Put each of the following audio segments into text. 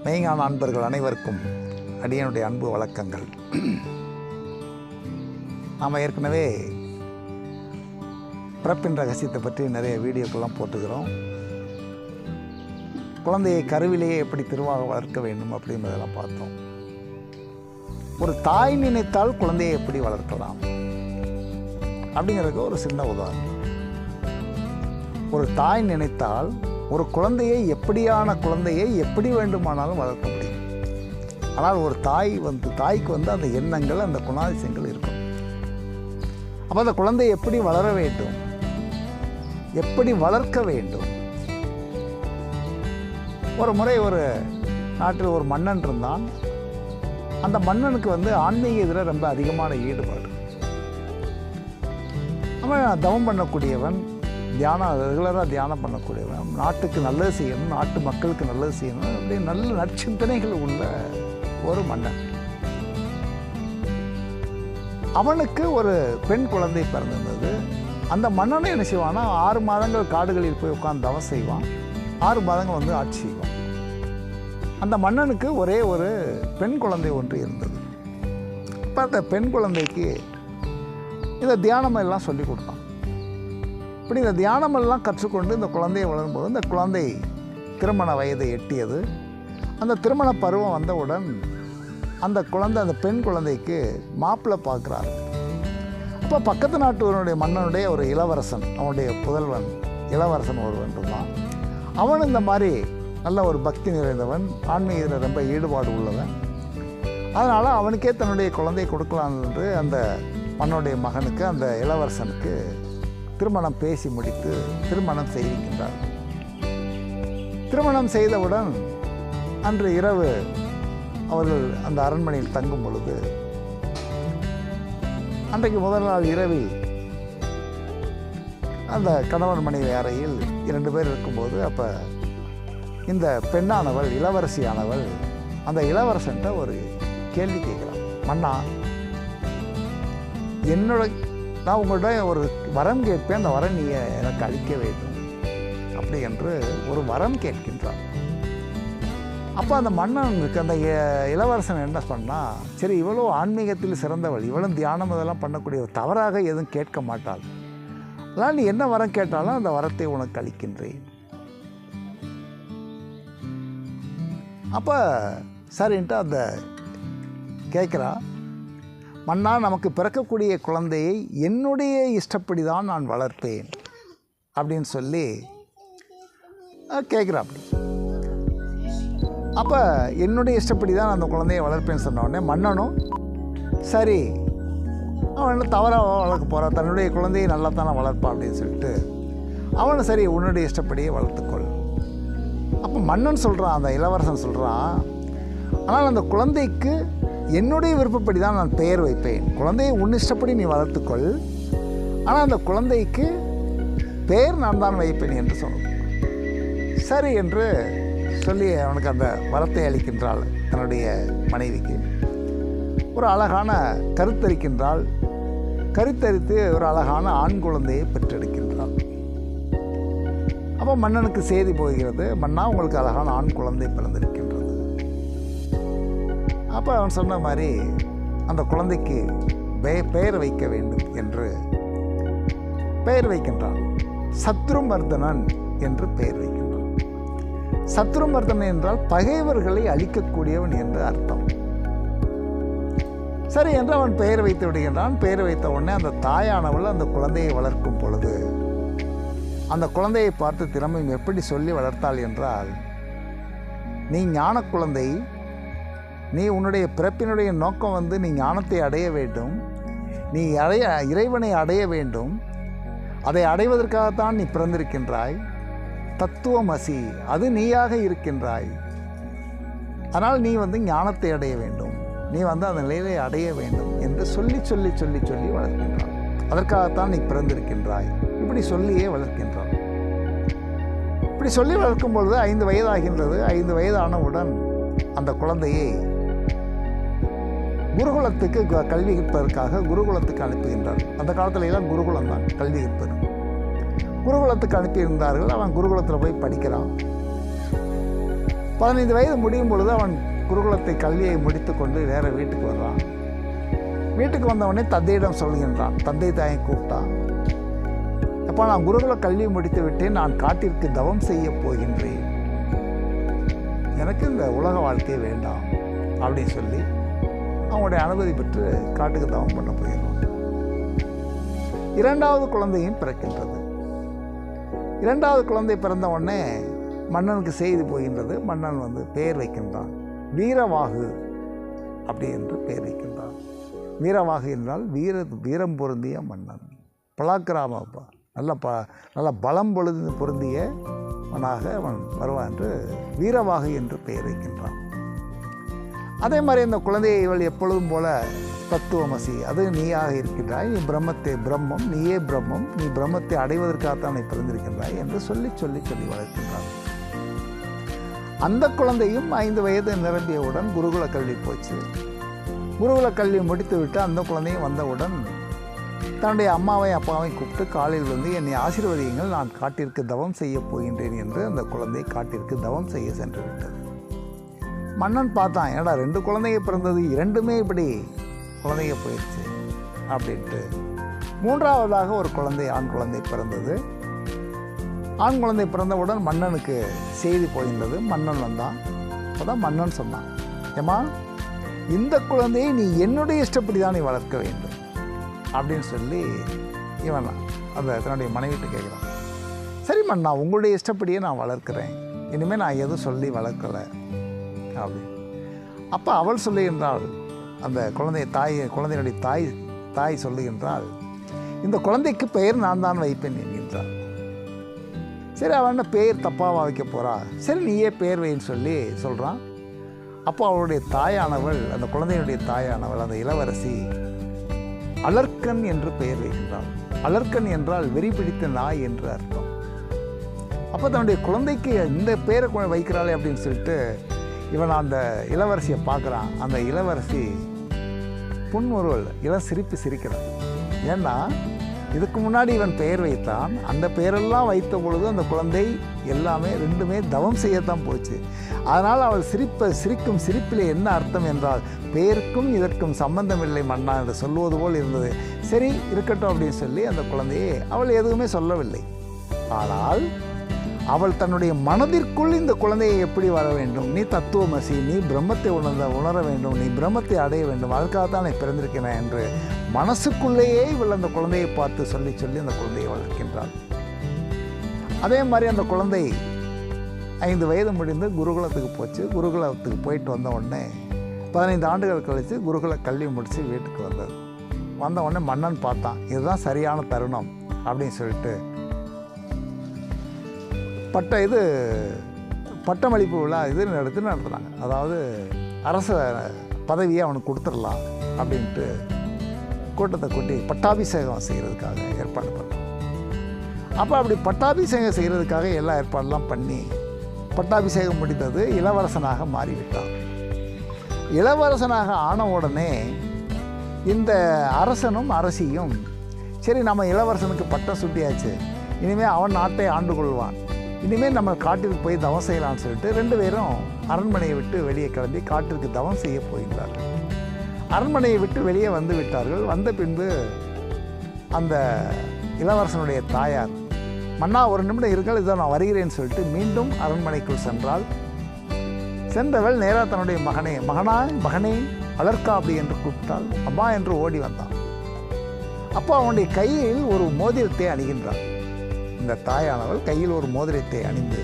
மெய்ஞான அன்பர்கள் அனைவருக்கும் அடியனுடைய அன்பு வணக்கங்கள். நாம் ஏற்கனவே பிறப்பின் ரகசியத்தை பற்றி நிறைய வீடியோக்கெல்லாம் போட்டுக்கிறோம். குழந்தையை கருவிலேயே எப்படி திருவாக வளர்க்க வேண்டும் அப்படின்றதெல்லாம் பார்த்தோம். ஒரு தாய் நினைத்தால் குழந்தையை எப்படி வளர்க்கலாம் அப்படிங்கிறதுக்கு ஒரு சின்ன உதாரணம். ஒரு தாய் நினைத்தால் ஒரு குழந்தையை எப்படி வேண்டுமானாலும் வளர்க்க முடியும். ஆனால் ஒரு தாய்க்கு அந்த எண்ணங்கள், அந்த குணாதிசயங்கள் இருக்கும். அப்போ அந்த குழந்தை எப்படி வளர வேண்டும், எப்படி வளர்க்க வேண்டும். ஒரு முறை ஒரு நாட்டில் ஒரு மன்னன் இருந்தான். அந்த மன்னனுக்கு ஆன்மீக இதில் ரொம்ப அதிகமான ஈடுபாடு. அவன் தவம் பண்ணக்கூடியவன், ரெகுலராக தியானம் பண்ணக்கூடியவன், நாட்டுக்கு நல்லது செய்யணும், நாட்டு மக்களுக்கு நல்லது செய்யணும், அப்படி நல்ல நற்சிந்தனைகள் உள்ள ஒரு மன்னன். அவனுக்கு ஒரு பெண் குழந்தை பிறந்திருந்தது. அந்த மன்னனை என்ன செய்வான்னா 6 மாதங்கள் காடுகளில் போய் உட்கார்ந்து தவம் செய்வான். 6 மாதங்கள் ஆட்சி செய்வான். அந்த மன்னனுக்கு ஒரே ஒரு பெண் குழந்தை ஒன்று இருந்தது. இப்போ அந்த பெண் குழந்தைக்கு இந்த தியானமெல்லாம் சொல்லி கொடுத்தான். இப்படி இந்த தியானமெல்லாம் கற்றுக்கொண்டு இந்த குழந்தையை வளரும்போது இந்த குழந்தை திருமண வயதை எட்டியது. அந்த திருமண பருவம் வந்தவுடன் அந்த குழந்தை, அந்த பெண் குழந்தைக்கு மாப்பிள்ளை பார்க்குறாரு. அப்போ பக்கத்து நாட்டுவனுடைய மன்னனுடைய ஒரு இளவரசன், அவனுடைய புதல்வன் இளவரசன் ஒருவன் இருந்தான். அவன் இந்த மாதிரி நல்ல ஒரு பக்தி நிறைந்தவன், ஆன்மீகத்தில் ரொம்ப ஈடுபாடு உள்ளவன். அதனால் அவனுக்கே தன்னுடைய குழந்தையை கொடுக்கலாம் என்று அந்த மன்னனுடைய மகனுக்கு, அந்த இளவரசனுக்கு திருமணம் பேசி முடித்து திருமணம் செய்கின்றார். திருமணம் செய்தவுடன் அன்று இரவு அவர்கள் அந்த அரண்மனையில் தங்கும் பொழுது, அன்றைக்கு முதல் நாள் இரவில் அந்த கணவன் மனைவி அறையில் 2 பேர் இருக்கும்போது, அப்போ இந்த பெண்ணானவள், இளவரசியானவள் அந்த இளவரசன்ட்ட ஒரு கேள்வி கேட்குறான். மன்னா, நான் உங்கள்கிட்ட ஒரு வரம் கேட்பேன், அந்த வரம் நீ எனக்கு அளிக்க வேண்டும் அப்படி என்று ஒரு வரம் கேட்கின்றான். அப்போ அந்த மன்னனுக்கு, அந்த இளவரசன் என்ன பண்ணால், சரி இவ்வளோ ஆன்மீகத்தில் சிறந்தவள், இவ்வளோ தியானம் இதெல்லாம் பண்ணக்கூடியவள், தவறாக எதுவும் கேட்க மாட்டாள், அதனால் நீ என்ன வரம் கேட்டாலும் அந்த வரத்தை உனக்கு அளிக்கின்றேன். அப்போ சரின்ட்டு அந்த கேட்குறா, மன்னா, நமக்கு பிறக்கக்கூடிய குழந்தையை என்னுடைய இஷ்டப்படி தான் நான் வளர்ப்பேன் அப்படின்னு சொல்லி கேட்குறா. அப்படி அப்போ என்னுடைய இஷ்டப்படி தான் அந்த குழந்தையை வளர்ப்பேன்னு சொன்ன உடனே மன்னனும் சரி, அவன் தவறாக வளர்க்க போகிறான், தன்னுடைய குழந்தையை நல்லா தானே வளர்ப்பான் அப்படின்னு சொல்லிட்டு அவனை சரி உன்னுடைய இஷ்டப்படியே வளர்த்துக்கொள். அப்போ மன்னன் சொல்கிறான், அந்த இளவரசன் சொல்கிறான், ஆனால் அந்த குழந்தைக்கு என்னுடைய விருப்பப்படி தான் நான் பெயர் வைப்பேன். குழந்தையை உன் இஷ்டப்படி நீ வளர்த்துக்கொள், ஆனால் அந்த குழந்தைக்கு பெயர் நான் தான் வைப்பேன் என்று சொன்னான். சரி என்று சொல்லி அவனுக்கு அந்த வரத்தை அளிக்கின்றாள். தன்னுடைய மனைவிக்கு ஒரு அழகான கருத்தரிக்கின்றாள். கருத்தரித்து ஒரு அழகான ஆண் குழந்தையை பெற்றெடுக்கின்றாள். அப்போ மன்னனுக்கு செய்தி போகிறது, மன்னா, உங்களுக்கு அழகான ஆண் குழந்தை பிறந்திருக்கின்றது. அப்போ அவன் சொன்ன மாதிரி அந்த குழந்தைக்கு பெயர் வைக்க வேண்டும் என்று பெயர் வைக்கின்றான். சத்ருமர்தனன் என்று பெயர் வைக்கின்றான். சத்ருமர்தனன் என்றால் பகைவர்களை அழிக்கக்கூடியவன் என்று அர்த்தம். சரி என்று அவன் பெயர் வைத்து விடுகின்றான். பெயர் வைத்த உடனே அந்த தாயானவள் அந்த குழந்தையை வளர்க்கும் பொழுது அந்த குழந்தையை பார்த்து திறமையும் எப்படி சொல்லி வளர்த்தாள் என்றால், நீ ஞான குழந்தை, நீ உன்னுடைய பிறப்பினுடைய நோக்கம் நீ ஞானத்தை அடைய வேண்டும், நீ இறைவனை அடைய வேண்டும், அதை அடைவதற்காகத்தான் நீ பிறந்திருக்கின்றாய். தத்துவமசி, அது நீயாக இருக்கின்றாய். அதனால் நீ ஞானத்தை அடைய வேண்டும், நீ அந்த நிலையை அடைய வேண்டும் என்று சொல்லி சொல்லி சொல்லி சொல்லி வளர்க்கின்றாய். அதற்காகத்தான் நீ பிறந்திருக்கின்றாய். இப்படி சொல்லியே வளர்க்கின்றான். இப்படி சொல்லி வளர்க்கும் பொழுது 5 வயதாகின்றது. 5 வயதானவுடன் அந்த குழந்தையை குருகுலத்துக்கு கல்வி கற்பதற்காக குருகுலத்துக்கு அனுப்புகின்றார். அந்த காலத்துல எல்லாம் குருகுலம் தான் கல்வி கற்பது. குருகுலத்துக்கு அனுப்பியிருந்தார்கள். அவன் குருகுலத்தில் போய் படிக்கிறான். 15 வயது முடியும் பொழுது அவன் குருகுலத்தை கல்வியை முடித்து கொண்டு வேறு வீட்டுக்கு வர்றான். வீட்டுக்கு வந்தவனே தந்தையிடம் சொல்கின்றான். தந்தை தாயை கூப்பிட்டான். அப்போ நான் குருகுல கல்வி முடித்து விட்டேன், நான் காட்டிற்கு தவம் செய்ய போகின்றேன், எனக்கு இந்த உலக வாழ்க்கையே வேண்டாம் அப்படின்னு சொல்லி அவனுடைய அனுமதி பெற்று காட்டுக்கு தவம் பண்ண போயிடுவான். 2வது குழந்தையும் பிறக்கின்றது. 2வது குழந்தை பிறந்த உடனே மன்னனுக்கு செய்தி போகின்றது. மன்னன் பெயர் வைக்கின்றான். வீரவாகு அப்படி என்று பெயர் வைக்கின்றான். வீரவாகு என்றால் வீரம் பொருந்திய மன்னன், பலாக்கிராம நல்ல பலம் பொருந்தியவனாக அவன் வருவான் என்று வீரவாகு என்று பெயர் வைக்கின்றான். அதே மாதிரி இந்த குழந்தையை இவள் எப்பொழுதும் போல தத்துவமசி, அது நீயாக இருக்கின்றாய், நீ பிரம்மம், நீயே பிரம்மம், நீ பிரம்மத்தை அடைவதற்காகத்தான் நீ பிறந்திருக்கின்றாய் என்று சொல்லி வளர்க்கின்றான். அந்த குழந்தையும் 5 வயது நிரம்பியவுடன் குருகுல கல்வி போச்சு. குருகுல கல்வி முடித்துவிட்டு அந்த குழந்தையும் வந்தவுடன் தன்னுடைய அம்மாவையும் அப்பாவையும் கூப்பிட்டு காலையில் என்னை ஆசீர்வதியுங்கள், நான் காட்டிற்கு தவம் செய்ய போகின்றேன் என்று அந்த குழந்தை காட்டிற்கு தவம் செய்ய சென்று விட்டது. மன்னன் பார்த்தான், ஏடா 2 குழந்தைங்க பிறந்தது, 2மே இப்படி குழந்தைங்க போயிடுச்சு அப்படின்ட்டு. 3வதாக ஒரு ஆண் குழந்தை பிறந்தது. ஆண் குழந்தை பிறந்தவுடன் மன்னனுக்கு செய்தி போகின்றது. மன்னன் வந்தான். அப்போதான் மன்னன் சொன்னான், ஏம்மா, இந்த குழந்தையை நீ என்னுடைய இஷ்டப்படி தான் நீ வளர்க்க வேண்டும் அப்படின்னு சொல்லி இவன் தன்னுடைய மனைவிட்டு கேட்குறான். சரி மன்னா, உங்களுடைய இஷ்டப்படியே நான் வளர்க்குறேன், இனிமேல் நான் எதுவும் சொல்லி வளர்க்கலை அப்படின்னு. அப்போ அவள் சொல்லுகின்றாள், அந்த குழந்தையினுடைய தாய் சொல்லுகின்றாள், இந்த குழந்தைக்கு பெயர் நான் தான் வைப்பேன் என்கின்றாள். சரி, அவன் பெயர் தப்பாக வைக்க போகிறா, சரி நீயே பெயர் வைன்னு சொல்லி சொல்கிறான். அப்போ அவளுடைய தாயானவள், அந்த குழந்தையினுடைய தாயானவள், அந்த இளவரசி அலர்கன் என்று பெயர் வைக்கின்றாள். அலர்கன் என்றால் வெறி பிடித்த நாய் என்று அர்த்தம். அப்போ தன்னுடைய குழந்தைக்கு இந்த பெயரை வைக்கிறாளே அப்படின்னு சொல்லிட்டு இவன் அந்த இளவரசியை பார்க்குறான். அந்த இளவரசி புன்முறுவல் சிரிக்கிறான். ஏன்னா இதுக்கு முன்னாடி இவன் பெயர் வைத்தான். அந்த பெயரெல்லாம் வைத்த பொழுது அந்த குழந்தை எல்லாமே 2மே தவம் செய்யத்தான் போச்சு. அதனால் அவள் சிரிக்கும் சிரிப்பிலே என்ன அர்த்தம் என்றால், பெயருக்கும் இதற்கும் சம்பந்தமில்லை மன்னா என்று சொல்வது போல் இருந்தது. சரி இருக்கட்டும் அப்படின்னு சொல்லி அந்த குழந்தையை அவள் எதுவுமே சொல்லவில்லை. ஆனால் அவள் தன்னுடைய மனதிற்குள் இந்த குழந்தையை எப்படி வர வேண்டும், நீ தத்துவமசி, நீ பிரம்மத்தை உணர வேண்டும், நீ பிரம்மத்தை அடைய வேண்டும், அதுக்காகத்தான் நீ பிறந்திருக்கிறேன் என்று மனசுக்குள்ளேயே இவள் அந்த குழந்தையை பார்த்து சொல்லி அந்த குழந்தையை வளர்க்கின்றாள். அதே மாதிரி அந்த குழந்தை 5 வயது முடிந்து குருகுலத்துக்கு போச்சு. குருகுலத்துக்கு போயிட்டு வந்த உடனே 15 ஆண்டுகள் கழித்து குருகுல கல்வி முடித்து வீட்டுக்கு வந்த உடனே மன்னன் பார்த்தான், இதுதான் சரியான தருணம் அப்படின்னு சொல்லிட்டு பட்டமளிப்பு விழா நடத்துனாங்க. அதாவது அரச பதவியை அவனுக்கு கொடுத்துடலாம் அப்படின்ட்டு கூட்டத்தை கூட்டி பட்டாபிஷேகம் செய்கிறதுக்காக ஏற்பாடு பண்ணான். அப்போ அப்படி பட்டாபிஷேகம் செய்கிறதுக்காக எல்லா ஏற்பாடெல்லாம் பண்ணி பட்டாபிஷேகம் முடிந்தது. இளவரசனாக மாறிவிட்டான். இளவரசனாக ஆன உடனே இந்த அரசனும் அரசியும், சரி நம்ம இளவரசனுக்கு பட்டம் சுட்டியாச்சு, இனிமேல் அவன் நாட்டை ஆண்டு கொள்வான், இனிமேல் நம்ம காட்டிற்கு போய் தவம் செய்யலாம்னு சொல்லிட்டு 2 பேரும் அரண்மனையை விட்டு வெளியே கிளம்பி காட்டிற்கு தவம் செய்ய போகின்றார்கள். அரண்மனையை விட்டு வெளியே வந்து விட்டார்கள். வந்த பின்பு அந்த இளவரசனுடைய தாயார், மன்னா ஒரு நிமிடம் இருங்கள், இதை நான் வருகிறேன்னு சொல்லிட்டு மீண்டும் அரண்மனைக்குள் சென்றவள் நேராக தன்னுடைய மகனே அலர்கா அப்படி என்று கூப்பிட்டாள். அம்மா என்று ஓடி வந்தான். அப்போ அவனுடைய கையில் ஒரு மோதிரத்தை அணிகின்றாள். இந்த தாயானவள் கையில் ஒரு மோதிரத்தை அணிந்து,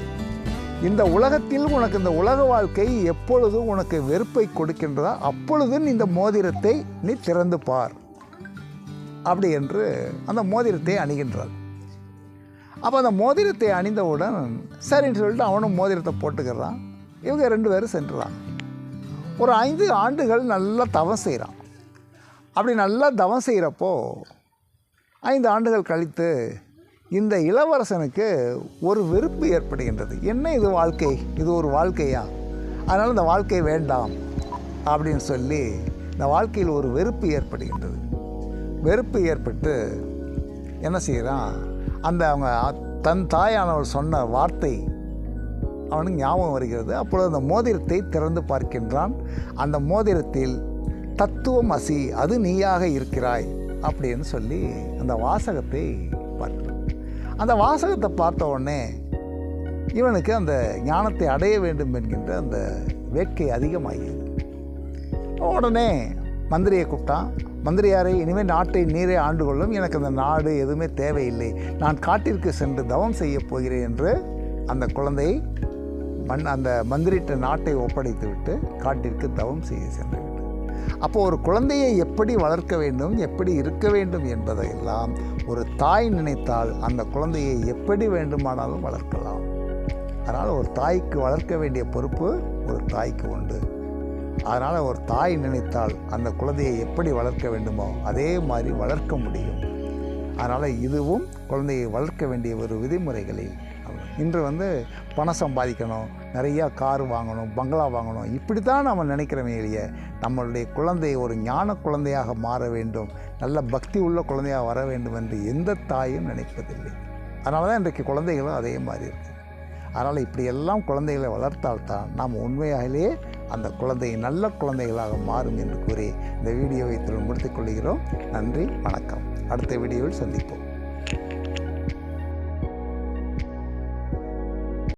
இந்த உலகத்தில் உனக்கு இந்த உலக வாழ்க்கை எப்பொழுது உனக்கு வெறுப்பை கொடுக்கின்றதா அப்பொழுது இந்த மோதிரத்தை நீ திறந்து பார் அப்படி என்று அந்த மோதிரத்தை அணிகின்றாள். அப்போ அந்த மோதிரத்தை அணிந்தவுடன் சரின்னு சொல்லிட்டு அவனும் மோதிரத்தை போட்டுக்கிறான். இவங்க 2 பேரும் சென்றான். ஒரு 5 ஆண்டுகள் நல்லா தவம் செய்கிறான். அப்படி நல்லா தவம் செய்கிறப்போ 5 ஆண்டுகள் கழித்து இந்த இளவரசனுக்கு ஒரு வெறுப்பு ஏற்படுகின்றது. என்ன இது வாழ்க்கை, இது ஒரு வாழ்க்கையா, அதனால் இந்த வாழ்க்கை வேண்டாம் அப்படின்னு சொல்லி இந்த வாழ்க்கையில் ஒரு வெறுப்பு ஏற்படுகின்றது. வெறுப்பு ஏற்பட்டு என்ன செய்கிறான், அவங்க தன் தாயானவள் சொன்ன வார்த்தை அவனுக்கு ஞாபகம் வருகிறது. அப்பொழுது அந்த மோதிரத்தை திறந்து பார்க்கின்றான். அந்த மோதிரத்தில் தத்துவம் அசி, அது நீயாக இருக்கிறாய் அப்படின்னு சொல்லி அந்த வாசகத்தை பார்க்கிறான். அந்த வாசகத்தை பார்த்த உடனே இவனுக்கு அந்த ஞானத்தை அடைய வேண்டும் என்கின்ற அந்த வேட்கை அதிகமாகியது. உடனே மந்திரியை கூப்பிட்டான். மந்திரியாரை, இனிமேல் நாட்டை நீரே ஆண்டு கொள்ளும், எனக்கு அந்த நாடு எதுவுமே தேவையில்லை, நான் காட்டிற்கு சென்று தவம் செய்ய போகிறேன் என்று அந்த குழந்தை அந்த மந்திரிட்ட நாட்டை ஒப்படைத்து விட்டு காட்டிற்கு தவம் செய்ய சென்று விட்டு. அப்போது ஒரு குழந்தையை எப்படி வளர்க்க வேண்டும், எப்படி இருக்க வேண்டும் என்பதையெல்லாம் ஒரு தாய் நினைத்தால் அந்த குழந்தையை எப்படி வேண்டுமானாலும் வளர்க்கலாம். அதனால் ஒரு தாய்க்கு வளர்க்க வேண்டிய பொறுப்பு ஒரு தாய்க்கு உண்டு. அதனால் ஒரு தாய் நினைத்தால் அந்த குழந்தையை எப்படி வளர்க்க வேண்டுமோ அதே மாதிரி வளர்க்க முடியும். அதனால் இதுவும் குழந்தையை வளர்க்க வேண்டிய ஒரு விதிமுறைகளில். இன்று பணம் சம்பாதிக்கணும், நிறையா கார் வாங்கணும், பங்களா வாங்கணும், இப்படி தான் நம்ம நினைக்கிறோமே இல்லையே, நம்மளுடைய குழந்தை ஒரு ஞான குழந்தையாக மாற வேண்டும், நல்ல பக்தி உள்ள குழந்தையாக வர வேண்டும் என்று எந்த தாயும் நினைப்பதில்லை. அதனால தான் இன்றைக்கு குழந்தைகளும் அதே மாதிரி இருக்குது. அதனால் இப்படியெல்லாம் குழந்தைகளை வளர்த்தால்தான் நாம் உண்மையாகவே அந்த குழந்தை நல்ல குழந்தைகளாக மாறும் என்று கூறி இந்த வீடியோவை முடித்துக் கொள்கிறோம். நன்றி, வணக்கம். அடுத்த வீடியோவில் சந்திப்போம்.